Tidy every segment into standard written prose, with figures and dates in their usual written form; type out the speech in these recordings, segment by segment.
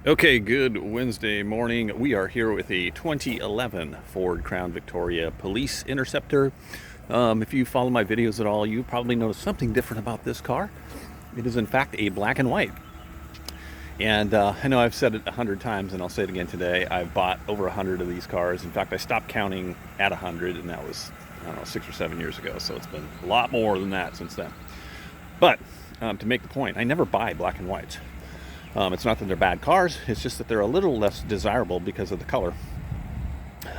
Okay, good Wednesday morning. We are here with a 2011 Ford Crown Victoria Police Interceptor. If you follow my videos at all, you probably noticed something different about this car. It is in fact a black and white. And I know I've said it 100 times and I'll say it again today. I've bought over 100 of these cars. In fact, I stopped counting at 100 and that was, I don't know, 6 or 7 years ago. So it's been a lot more than that since then. But to make the point, I never buy black and whites. It's not that they're bad cars, it's just that they're a little less desirable because of the color.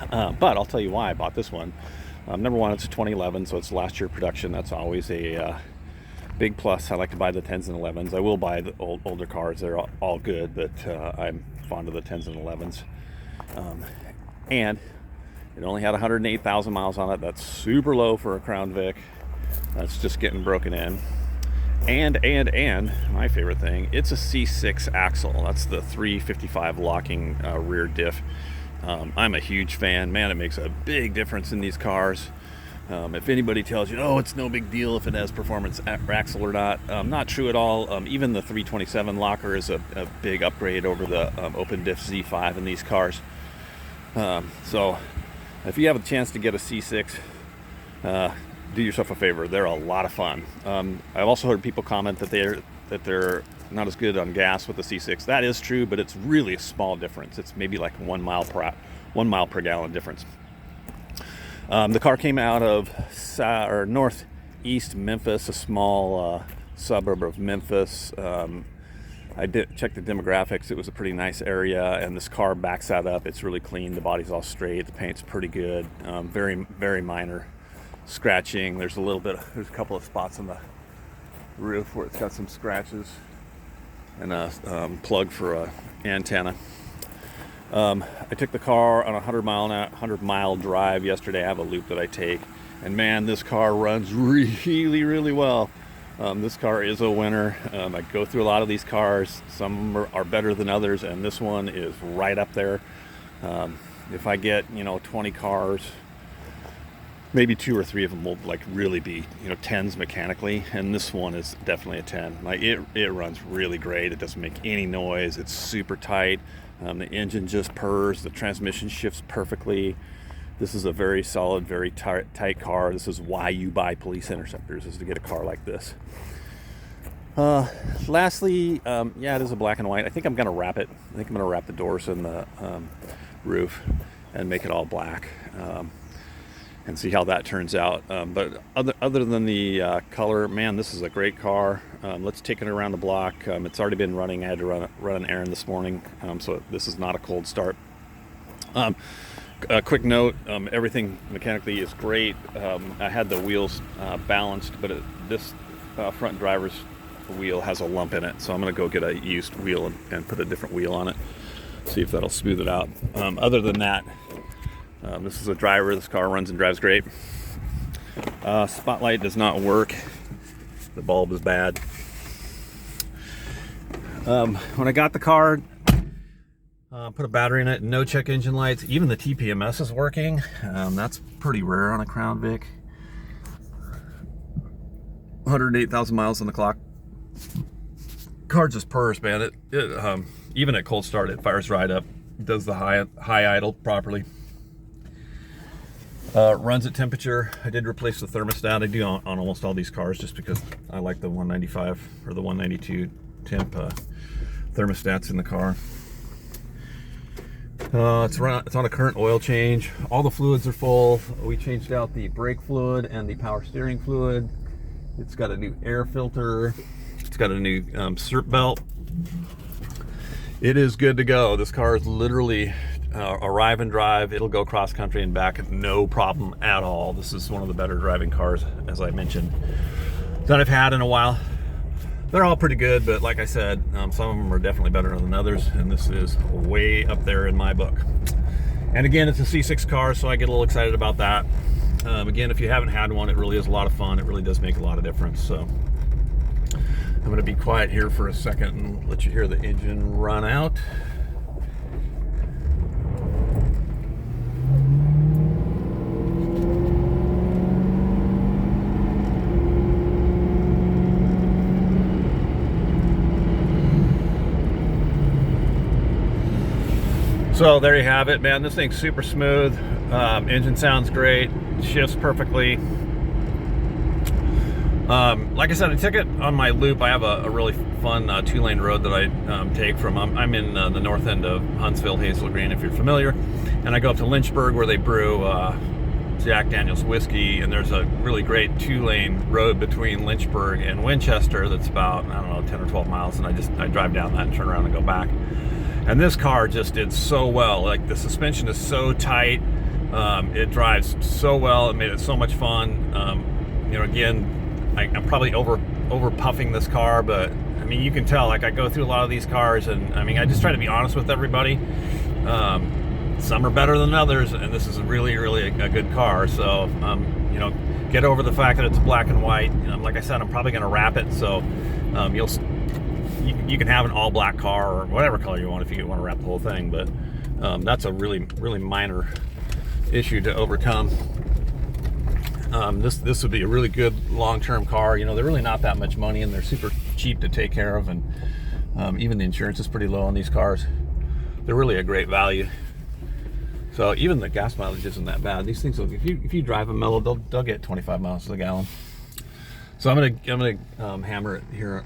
But I'll tell you why I bought this one. Number one, it's a 2011, so it's last year production. That's always a big plus. I like to buy the 10s and 11s. I will buy the older cars. They're all good, but I'm fond of the 10s and 11s. And it only had 108,000 miles on it. That's super low for a Crown Vic. That's just getting broken in. And my favorite thing, it's a C6 axle. That's the 355 locking rear diff. I'm a huge fan. Man, it makes a big difference in these cars. If anybody tells you, oh, it's no big deal if it has performance axle or not true at all. Even the 327 locker is a big upgrade over the open diff Z5 in these cars. So if you have a chance to get a C6, do yourself a favor. They're a lot of fun. I've also heard people comment that they're not as good on gas with the C6. That is true, but it's really a small difference. It's maybe like 1 mile per gallon difference. The car came out of northeast Memphis, a small suburb of Memphis. I did check the demographics. It was a pretty nice area, and this car backs that up. It's really clean. The body's all straight. The paint's pretty good. Very, very minor scratching. There's a couple of spots on the roof where it's got some scratches and a plug for a antenna. I took the car on a 100 mile drive yesterday. I have a loop that I take, and man, this car runs really, really well. This car is a winner. I go through a lot of these cars. Some are better than others, and this one is right up there. If I get 20 cars, maybe 2 or 3 of them will really be 10s mechanically, and this one is definitely a 10. It runs really great. It doesn't make any noise. It's super tight. The engine just purrs. The transmission shifts perfectly. This is a very solid, very tight car. This is why you buy police interceptors, is to get a car like this. Lastly, yeah, it is a black and white. I think I'm gonna wrap it. I think I'm gonna wrap the doors and the roof and make it all black. And see how that turns out. But other than the color, man, this is a great car. Let's take it around the block. It's already been running. I had to run an errand this morning, so this is not a cold start. A quick note, everything mechanically is great. I had the wheels balanced, but this front driver's wheel has a lump in it, so I'm going to go get a used wheel and put a different wheel on it, see if that'll smooth it out. Other than that, this is a driver. This car runs and drives great. Spotlight does not work. The bulb is bad. When I got the car, put a battery in it, no check engine lights. Even the TPMS is working. That's pretty rare on a Crown Vic. 108,000 miles on the clock. Car just purrs, man. It even at cold start, it fires right up. It does the high idle properly. Runs at temperature. I did replace the thermostat. I do on almost all these cars just because I like the 195 or the 192 temp thermostats in the car. It's on a current oil change. All the fluids are full. We changed out the brake fluid and the power steering fluid. It's got a new air filter. It's got a new SERP belt. It is good to go. This car is literally arrive and drive. It'll go cross country and back, no problem at all. This is one of the better driving cars, as I mentioned, that I've had in a while. They're all pretty good, but like I said, some of them are definitely better than others, and this is way up there in my book. And again, it's a C6 car, so I get a little excited about that. Again, if you haven't had one, it really is a lot of fun. It really does make a lot of difference. So I'm going to be quiet here for a second and let you hear the engine run out. So there you have it, man. This thing's super smooth. Engine sounds great, shifts perfectly. Like I said, I took it on my loop. I have a really fun 2-lane road that I take from. I'm in the north end of Huntsville, Hazel Green, if you're familiar. And I go up to Lynchburg where they brew Jack Daniel's whiskey. And there's a really great 2-lane road between Lynchburg and Winchester that's about, I don't know, 10 or 12 miles. And I drive down that and turn around and go back. And this car just did so well. Like, the suspension is so tight. It drives so well. It made it so much fun. You know, again, I'm probably over puffing this car, but I mean, you can tell, like, I go through a lot of these cars, and I mean, I just try to be honest with everybody. Some are better than others, and this is really a good car. So you know, get over the fact that it's black and white. Like I said, I'm probably going to wrap it, so you can have an all black car or whatever color you want if you want to wrap the whole thing. But that's a really minor issue to overcome. This would be a really good long-term car. You know, they're really not that much money, and they're super cheap to take care of, and even the insurance is pretty low on these cars. They're really a great value. So even the gas mileage isn't that bad. These things, if you drive them mellow, they'll get 25 miles to the gallon. So I'm gonna hammer it here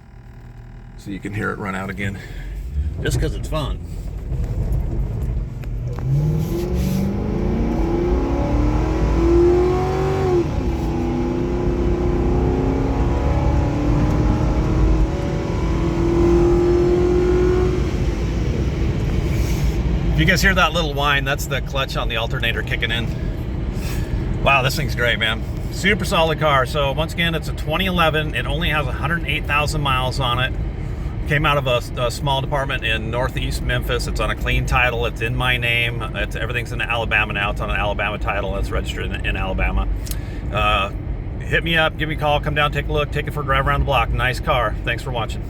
so you can hear it run out again, just because it's fun. If you guys hear that little whine, that's the clutch on the alternator kicking in. Wow, this thing's great, man. Super solid car. So once again, it's a 2011. It only has 108,000 miles on it. Came out of a small department in northeast Memphis. It's on a clean title. It's in my name. Everything's in Alabama now. It's on an Alabama title. It's registered in Alabama. Hit me up, give me a call, come down, take a look, take it for a drive around the block. Nice car. Thanks for watching.